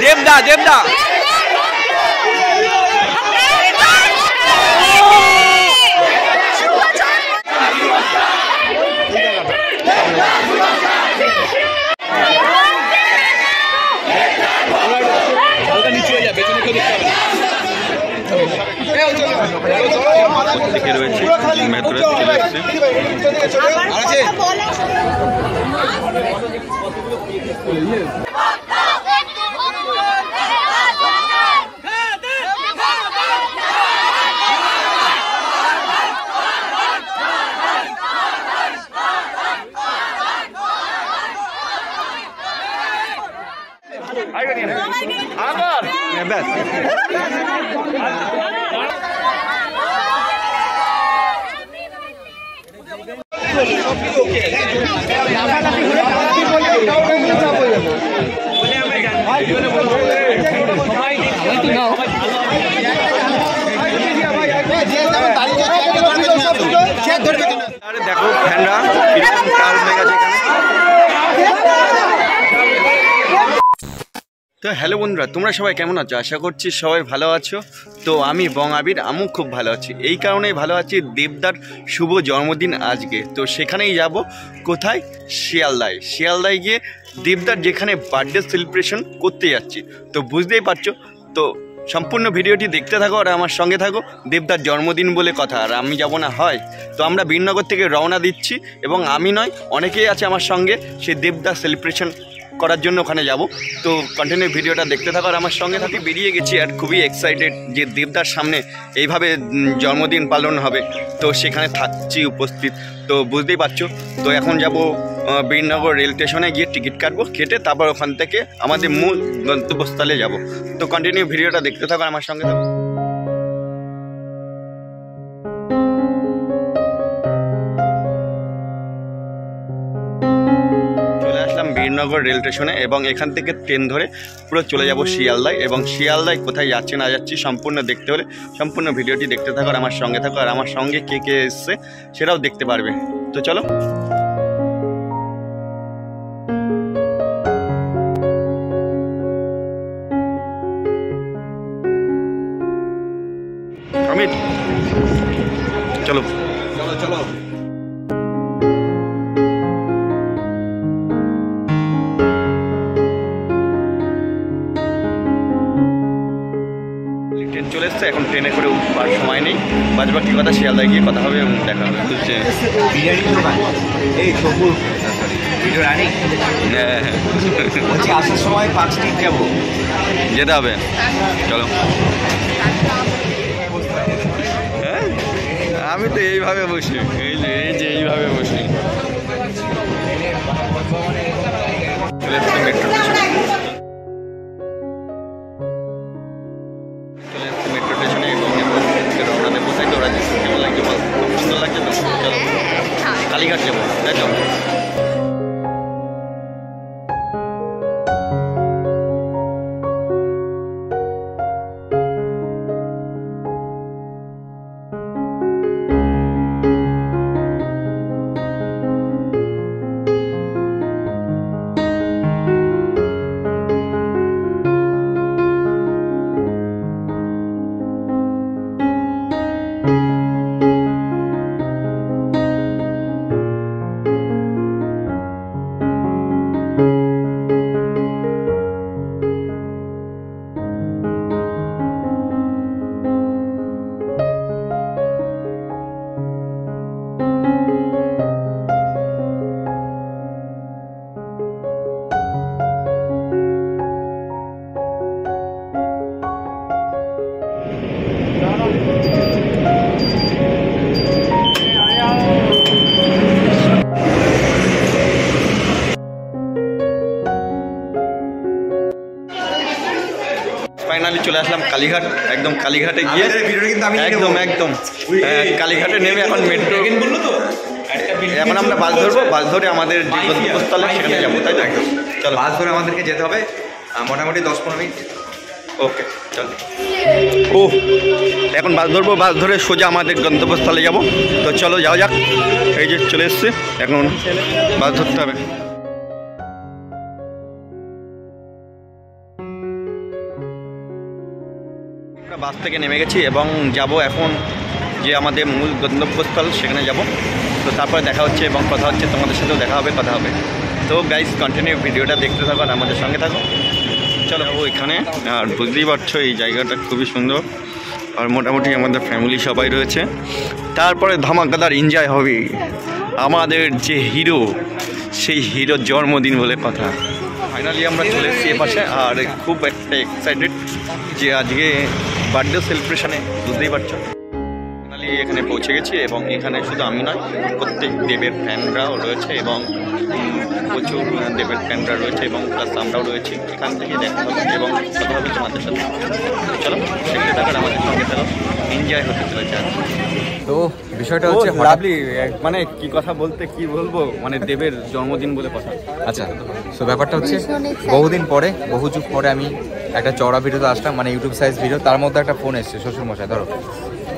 দেবদা দেবদা রয়েছে মেট্রো চলে এসছে দেখো ফ্যানরা কিরকম ক্রাউড হয়ে গেছে এখানে। তো হ্যালো বন্ধুরা, তোমরা সবাই কেমন আছো? আশা করছি সবাই ভালো আছো। তো আমি বং আবির আমিও খুব ভালো আছি। এই কারণেই ভালো আছি, দেবদার শুভ জন্মদিন আজকে। তো সেখানেই যাব। কোথায়? শিয়ালদায়। শিয়ালদায় গিয়ে দেবদার যেখানে বার্থডে সেলিব্রেশন করতে যাচ্ছি। তো বুঝতেই পারছো। তো সম্পূর্ণ ভিডিওটি দেখতে থাকো আর আমার সঙ্গে থাকো। দেবদার জন্মদিন বলে কথা, আর আমি যাব না হয়? তো আমরা বীরনগর থেকে রওনা দিচ্ছি এবং আমি নয়, অনেকেই আছে আমার সঙ্গে সেই দেবদার সেলিব্রেশন করার জন্য ওখানে যাব। তো কন্টিনিউ ভিডিওটা দেখতে থাকো আর আমার সঙ্গে থাকি। বেরিয়ে গেছি আর খুবই এক্সাইটেড যে দেবদার সামনে এইভাবে জন্মদিন পালন হবে। তো সেখানে থাকছি উপস্থিত। তো বুঝতেই পারছো। তো এখন যাব বীরনগর রেল স্টেশনে গিয়ে টিকিট কাটবো, কেটে তারপর ওখান থেকে আমাদের মূল গন্তব্যস্থলে যাব। তো কন্টিনিউ ভিডিওটা দেখতে থাকো আমার সঙ্গে থাকো। বীরনগর রেল স্টেশনে এবং এখান থেকে ট্রেন ধরে পুরো চলে যাব শিয়ালদায়। এবং শিয়ালদায় কোথায় যাচ্ছি না যাচ্ছি সম্পূর্ণ দেখতে হলে সম্পূর্ণ ভিডিওটি দেখতে থাকো আর আমার সঙ্গে থাকো। আর আমার সঙ্গে কে কে এসছে সেটাও দেখতে পারবে। তো চলো। অমিত চলো চলো চলো। চলে এসছে, এখন ট্রেনে করে উঠবার সময় নেই। বাকি কথা শিয়ালদায় গিয়ে কথা হবে এবং দেখা হবে। বুঝছে? হ্যাঁ, আসার সময় 5 মিনিট যাবো, যেতে হবে। চলো। হ্যাঁ, আমি তো এইভাবে বসি, এই যে এইভাবে বসি। চলে এসছে মেট্রো স্টেশন। কালীঘাট যাবো, তাই তো? ফাইনালি চলে আসলাম কালীঘাট। একদম কালীঘাটে গিয়ে একদম কালীঘাটে নেমে এখন মেট্রো এখন আমরা বাস ধরবো। বাস ধরে আমাদের যে গন্তব্যস্থলে সেখানে যাবো, তাই না? চলো, বাস ধরে আমাদেরকে যেতে হবে মোটামুটি 10-15 মিনিট। ওকে চলো। ও এখন বাস ধরবো, বাস ধরে সোজা আমাদের গন্তব্যস্থলে যাব। তো চলো যাওয়া যাক। এই যে চলে এসছে, এখন বাস ধরতে হবে। আমরা বাস থেকে নেমে গেছি এবং যাব এখন যে আমাদের মূল গন্তব্যস্থল সেখানে যাব। তো তারপরে দেখা হচ্ছে এবং কথা হচ্ছে, তোমাদের সাথেও দেখা হবে, কথা হবে। তো গাইস কন্টিনিউ ভিডিওটা দেখতে থাকো আর আমাদের সঙ্গে থাকো। চলো এখানে, আর বুঝতেই পারছো এই জায়গাটা খুবই সুন্দর আর মোটামুটি আমাদের ফ্যামিলি সবাই রয়েছে। তারপরে ধামাকাদার এনজয় হবে। আমাদের যে হিরো, সেই হিরোর জন্মদিন বলে কথা। ফাইনালি আমরা চলে এসেছি এপাশে আর খুব একটা এক্সাইটেড যে আজকে বার্থডে সেলিব্রেশনে, বুঝতেই পারছো। ফাইনালি এখানে পৌঁছে গেছি এবং এখানে শুধু আমি নয়, প্রত্যেক দেবের ফ্যানরাও রয়েছে এবং প্রচুর দেবের ফ্যানরা রয়েছে এবং প্লাস আমরাও রয়েছি। এখান থেকে দেখা হবে এবং কথা হবে তোমাদের সাথে। চলো সেখানে থাকার আমাদের সঙ্গে থাকো, এনজয় হতে চলেছে। তো বিষয়টা হচ্ছে লাভলি, মানে কি কথা বলতে কি বলবো, মানে দেবের জন্মদিন বলে কথা। আচ্ছা, তো ব্যাপারটা হচ্ছে বহুদিন পরে, বহু যুগ পরে আমি একটা চওড়া ভিডিওতে আসলাম, মানে ইউটিউব সাইজ ভিডিও। তার মধ্যে একটা ফোন এসছে শ্বশুরমশাই, ধরো।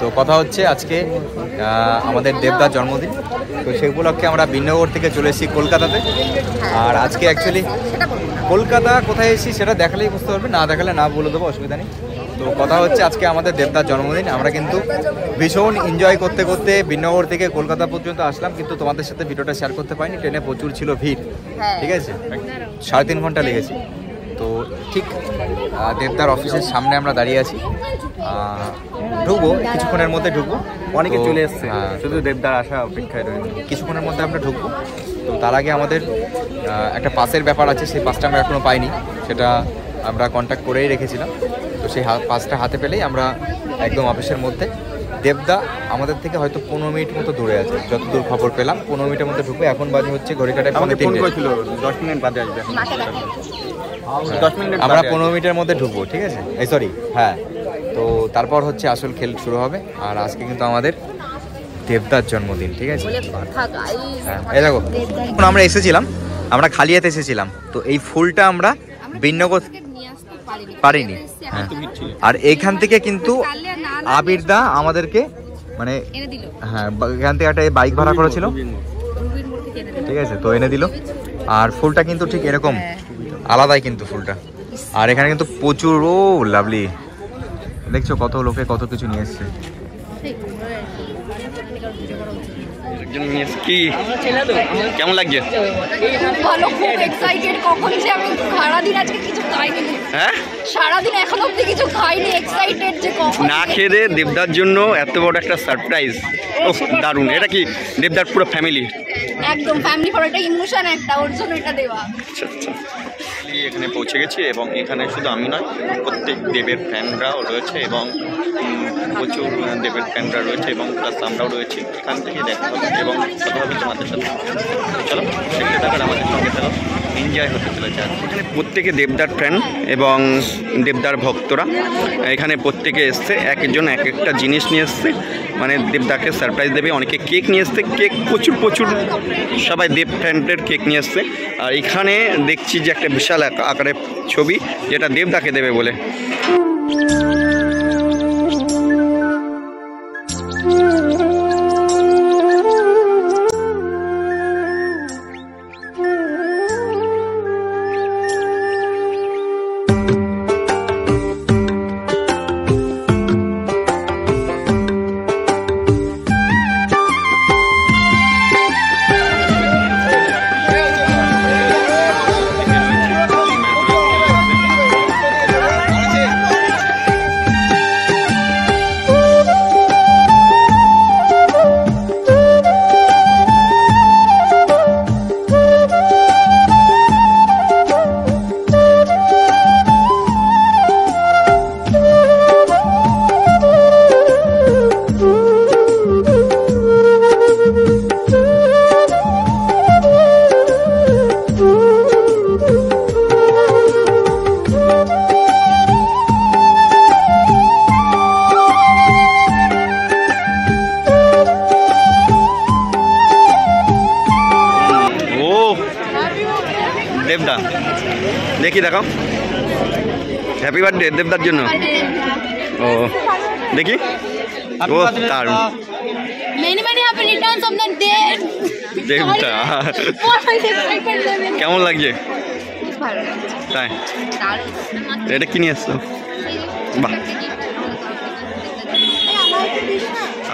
তো কথা হচ্ছে আজকে আমাদের দেবদার জন্মদিন, তো সেই উপলক্ষে আমরা বিনগর থেকে চলে এসেছি কলকাতাতে। আর আজকে অ্যাকচুয়ালি কলকাতা কোথায় এসেছি সেটা দেখালেই বুঝতে পারবে, না দেখালে না বলে দেবো, অসুবিধা নেই। তো কথা হচ্ছে আজকে আমাদের দেবদার জন্মদিন। আমরা কিন্তু ভীষণ এনজয় করতে করতে বিনগর থেকে কলকাতা পর্যন্ত আসলাম, কিন্তু তোমাদের সাথে ভিডিওটা শেয়ার করতে পারিনি, ট্রেনে প্রচুর ছিল ভিড়, ঠিক আছে। 3.5 ঘন্টা লেগেছে। তো ঠিক দেবদার অফিসের সামনে আমরা দাঁড়িয়ে আছি, ঢুকবো কিছুক্ষণের মধ্যে, ঢুকবো। অনেকে চলে এসছে, শুধু দেবদার আসা অপেক্ষায় রয়েছে। কিছুক্ষণের মধ্যে আমরা ঢুকবো। তো তার আগে আমাদের একটা পাসের ব্যাপার আছে, সেই পাসটা আমরা এখনও পাইনি, সেটা আমরা কন্ট্যাক্ট করেই রেখেছিলাম। তো সেই পাসটা হাতে পেলেই আমরা একদম অফিসের মধ্যে। দেবদা আমাদের থেকে হয়তো 15 মিনিট মতো দূরে আছে, যতদূর খবর পেলাম 15 মিনিটের মধ্যে ঢুকবে। এখন বাজে হচ্ছে ঘড়িকাটায় 10 মিনিট বাদে আসবে। আমরা 15 মিনিটের মধ্যে ঢুকবো, ঠিক আছে। এই সরি, হ্যাঁ। তো তারপর হচ্ছে আসল খেল শুরু হবে। আর আজকে কিন্তু আমাদের দেবদার জন্মদিন, ঠিক আছে। হ্যাঁ, এই দেখো, এখন আমরা এসেছিলাম, আমরা খালি হাতে এসেছিলাম। তো এই ফুলটা আমরা বিনগর পারিনি, হ্যাঁ। আর এইখান থেকে কিন্তু আবিরদা আমাদেরকে, মানে হ্যাঁ, এখান থেকে একটা বাইক ভাড়া করেছিল, ঠিক আছে, তো এনে দিল। আর ফুলটা কিন্তু ঠিক এরকম আলাদাই কিন্তু ফুলটা। আর এখানে কিন্তু প্রচুর, ও লাভলি, দেখছো কত লোকে কত কিছু নিয়ে এসছে। কি কেমন লাগছে? ভালো, খুব এক্সাইটেড। কখন যে আমি সারাদিন আজকে কিছু খাইনি, হ্যাঁ সারাদিন এখনো অব্দি কিছু খাইনি, এক্সাইটেড যে কখন না খেয়ে দেবদার জন্য এত বড় একটা সারপ্রাইজ। ও দারুণ। এটা কি দেবদার পুরো ফ্যামিলি? একদম ফ্যামিলি, ফর একটা ইমোশন একটা, ওর জন্য এটা দেওয়া। আচ্ছা আচ্ছা, এখানে পৌঁছে গেছি এবং এখানে শুধু আমি নয়, প্রত্যেক দেবের ফ্যানরাও রয়েছে এবং প্রচুর দেবের ফ্যানরা রয়েছে এবং প্লাস আমরাও রয়েছি। এখান থেকে দেখা হবে এবং কথা হবে তোমাদের সাথে। চলো সেখানে থাকার আমাদের সঙ্গে থাকো, এনজয় হতে চলেছে। এখানে প্রত্যেকে দেবদার ফ্যান এবং দেবদার ভক্তরা এখানে প্রত্যেকে এসছে, একজন এক একটা জিনিস নিয়ে এসছে, মানে দেবদাকে সারপ্রাইজ দেবে। অনেকে কেক নিয়ে এসছে, কেক প্রচুর প্রচুর, সবাই দেব ফ্যানদের কেক নিয়ে এসছে। আর এখানে দেখছি যে একটা বিশাল আকারের ছবি, যেটা দেবদাকে দেবে বলে। দেবদা দেখি, দেখাও, হ্যাপি বার্থডে দেবদার জন্য। ও দেখি, ও দারুণ। Many many happy returns of the day. দেবদা কেমন লাগছে? তাই এটা কি নিয়ে আসছো? বাহ,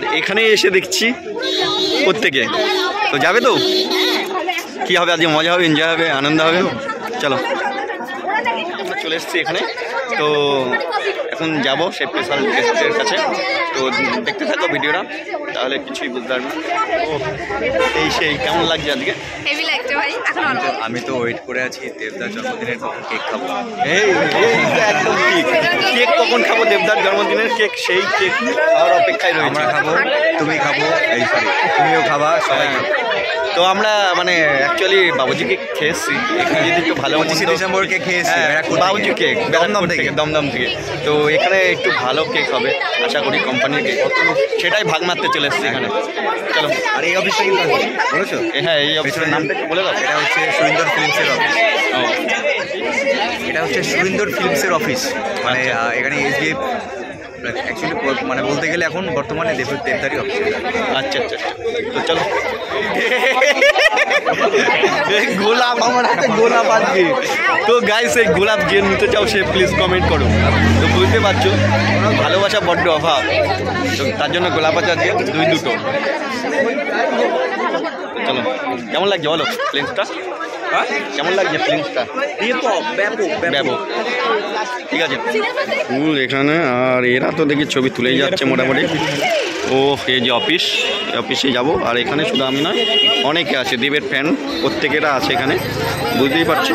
আর এখানে এসে দেখছি প্রত্যেকে, তো যাবে তো কি হবে আজকে, মজা হবে, এনজয় হবে, আনন্দ হবে। চলো আমরা চলে এসেছি এখানে, তো এখন যাবো সেই স্পেশাল গেস্টের কাছে। তো দেখতে থাকো ভিডিওটা, তাহলে কিছুই বুঝতে পারবে। ও এই সেই কেমন লাগছে আজকে? হেভি লাগছে ভাই, এখন অল্প। আমি তো ওয়েট করে আছি দেবদার জন্মদিনের কখন কেক খাবো। এই একদম ঠিক, কেক কখন খাবো, দেবদার জন্মদিনের কেক, সেই কেক খাওয়ার অপেক্ষায় রয়েছে। আমরা খাবো, তুমি খাবো, এই সরি তুমিও খাবা, সবাই খাবো। তো আমরা মানে অ্যাকচুয়ালি বাবুজিকে খেয়েছি, এখানে যদি একটু ভালো 25 ডিসেম্বরকে খেয়েছি বাবুজি কেক দমদম থেকে। তো এখানে একটু ভালো কেক হবে আশা করি, কোম্পানির কেক, সেটাই ভাগ মারতে চলে এসেছি এখানে। চলো। আর এই অফিসটা কিন্তু আছে, বলেছো? হ্যাঁ, এই অফিসের নামটা একটু বলে দাও। এটা হচ্ছে সুরিন্দর ফিল্মসের অফিস। এটা হচ্ছে সুরিন্দর ফিল্মসের অফিস, মানে এখানে এসবিআই অ্যাকচুয়ালি মানে বলতে গেলে এখন বর্তমানে দেবদারি অফিস। আচ্ছা আচ্ছা, তো চলো। গোলাপ, আমার হাতে গোলাপ আজকে। তো গাইস, এই গোলাপ যে নিতে চাও সে প্লিজ কমেন্ট করো। তো বুঝতে পারছো ভালোবাসা বড্ড অভাব, তো তার জন্য গোলাপ আছে আজকে দুটো। চলো, কেমন লাগছে বলো ফিলিংসটা? হ্যাঁ, কেমন লাগছে ফিলিংসটা? ব্যাপক, ঠিক আছে। ফুল এখানে, আর এরা তো দেখি ছবি তুলেই যাচ্ছে মোটামুটি। ও এই যে অফিস, অফিসে যাব। আর এখানে শুধু আমি নয়, অনেকে আছে, দেবের ফ্যান প্রত্যেকেরা আছে এখানে, বুঝতেই পারছো।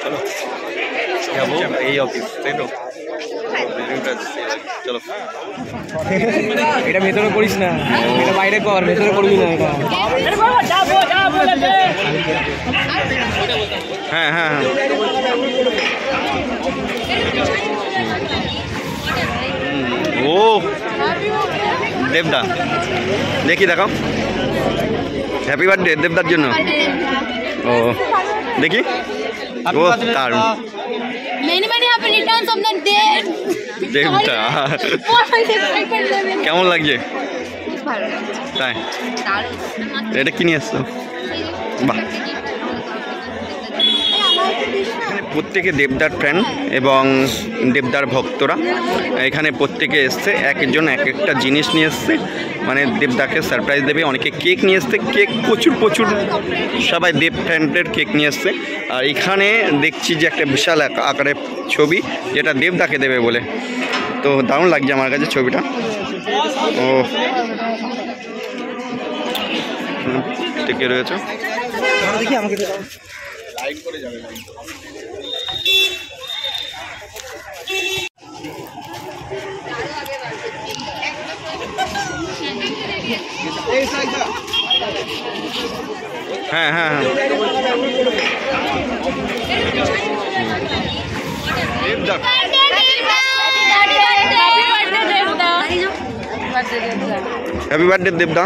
চলো যাবো এই অফিস, তাই তো? চলো। এটা ভেতরে করিস না, এটা বাইরে কর, ভেতরে করবি না এটা। হ্যাঁ হ্যাঁ হ্যাঁ, ও দেবদা, দেখি দেখাও, হ্যাপি বার্থডে দেবদার জন্য। ও দেখি, ও তার Many happy returns of the day. দেবদা কেমন লাগছে? ভালো তাই, দারুণ। এটা কি নিয়ে আসছো? বাহ, এখানে প্রত্যেকে দেবদার ফ্যান এবং দেবদার ভক্তরা এখানে প্রত্যেকে এসছে, এক একজন এক একটা জিনিস নিয়ে এসছে, মানে দেবদাকে সারপ্রাইজ দেবে। অনেকে কেক নিয়ে এসছে, কেক প্রচুর সবাই দেব ফ্যানদের কেক নিয়ে এসছে। আর এখানে দেখছি যে একটা বিশাল আকারের ছবি, যেটা দেবদাকে দেবে বলে। তো দারুণ লাগছে আমার কাছে ছবিটা। ও থেকে রয়েছে, দেখি আমাকে লাইন করে যাবে। হ্যাঁ হ্যাঁ হ্যাঁ, হ্যাপি বার্থডে দেবদা।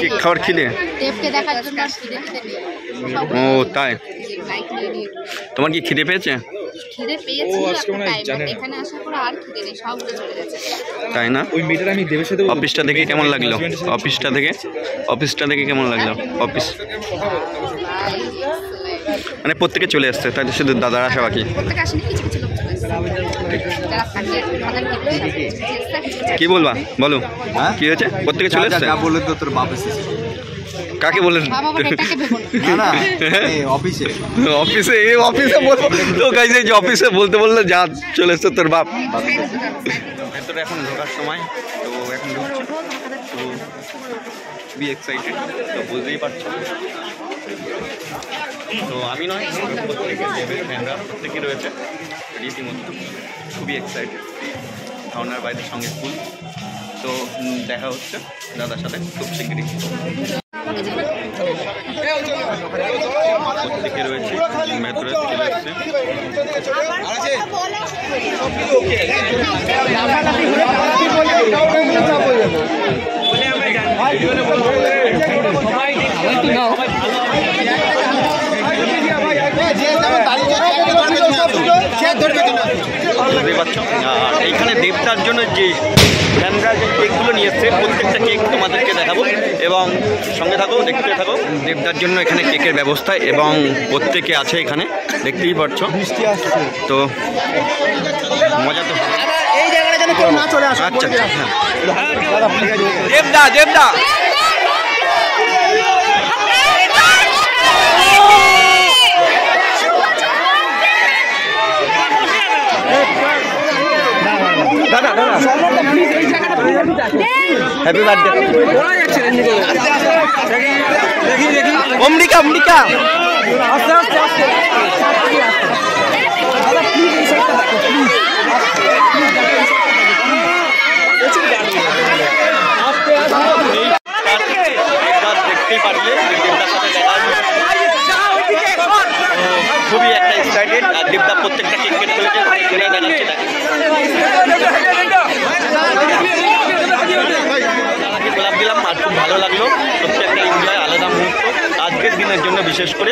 কেক খাওয়ার খিদে? দেবকে দেখার জন্য খিদে ও তাই, তোমার কি খিদে পেয়েছে? খিদে পেয়েছি এখানে আসার পর আর খিদে নেই, সব চলে গেছে। তাই না? ওই মেয়েটার আমি দেবের সাথে অফিসটা দেখে কেমন লাগলো? অফিসটা দেখে কেমন লাগলো? অফিস মানে প্রত্যেকে চলে আসছে, তাই তো শুধু দাদার আসা বাকি? প্রত্যেকে আসেনি, কিছু কিছু লোক চলে এসেছে যারা থাকে তাদের কি বলবা বলো, হ্যাঁ? কি হয়েছে? প্রত্যেকে চলে এসছে? যা বললে তো তোর বাপ এসেছে। কাকে বলে? বাবা বাবা এটাকে ভেবো না। না অফিসে অফিসে বলবো তো গাইজ, এই যে অফিসে বলতে বললে যা চলে এসছে তোর বাপ। ভেতরে এখন ঢোকার সময়, তো এখন ঢুকছি, তো খুবই এক্সাইটেড, তো বুঝতেই পারছো। তো আমি নয়, প্রত্যেকে দেবের ফ্যানরা প্রত্যেকেই রয়েছে রীতিমতো, খুবই এক্সাইটেড। ধারণার বাইরের সঙ্গে ফুল। তো দেখা হচ্ছে দাদার সাথে খুব শিগগিরই। প্রত্যেকে রয়েছে ভেতরে চলে এসছে। এইখানে দেবতার জন্য যে ফ্যানরা যে কেকগুলো নিয়ে এসছে, প্রত্যেকটা কেক তোমাদেরকে দেখাবো এবং সঙ্গে থাকো, দেখতে থাকো। দেবতার জন্য এখানে কেকের ব্যবস্থা এবং প্রত্যেকে আছে এখানে, দেখতেই পাচ্ছ। তো মজা তো না চলে আসো আচ্ছা দেবদা দেবদা দাদা দাদা হ্যাপি বার্থডে অমৃকা অমৃকা দেখতেই পারলে দেবদার সাথে দেখা খুবই একটা এক্সাইটেড আর দেবদা প্রত্যেকটা কেক কেটে ফেলেছে সেটা দেখাচ্ছে দাদাকে গোলাপ দিলাম আর খুব ভালো লাগলো সত্যি একটা এনজয় আলাদা মুহূর্ত আজকের দিনের জন্য বিশেষ করে